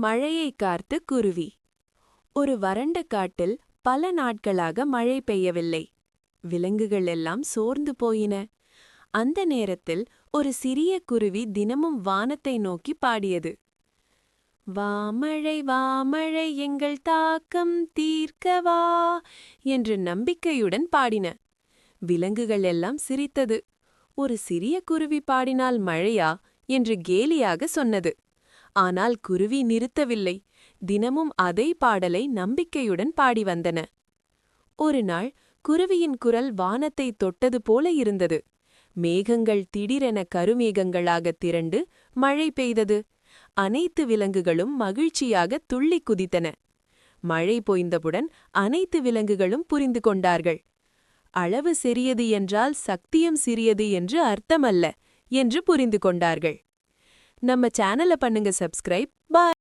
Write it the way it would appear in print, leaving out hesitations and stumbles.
மழையை காத்து குருவி. ஒரு வறண்ட காட்டில் பல நாட்களாக மழை பெய்யவில்லை. விலங்குகள் எல்லாம் சோர்ந்து போயின. அந்த நேரத்தில் ஒரு சிறிய குருவி தினமும் வானத்தை நோக்கி பாடியது. வாமழை வாமழை எங்கள் தாக்கம் தீர்க்கவா என்று நம்பிக்கையுடன் பாடின. விலங்குகள் எல்லாம் சிரித்தது. ஒரு சிறிய குருவி பாடினால் மழையா என்று கேலியாக சொன்னது. ஆனால் குருவி நிறுத்தவில்லை. தினமும் அதே பாடலை நம்பிக்கையுடன் பாடி வந்தன. ஒரு நாள் குருவியின் குரல் வானத்தை தொட்டது போல இருந்தது. மேகங்கள் திடீரென கருமேகங்களாக திரண்டு மழை பெய்தது. அனைத்து விலங்குகளும் மகிழ்ச்சியாக துள்ளி குதித்தன. மழை பொய்ந்தவுடன் அனைத்து விலங்குகளும் புரிந்து கொண்டார்கள். அளவு சிறியது என்றால் சக்தியும் சிறியது என்று அர்த்தமல்ல என்று புரிந்து கொண்டார்கள். நம்ம சேனலை பண்ணுங்க சப்ஸ்கிரைப். பாய்.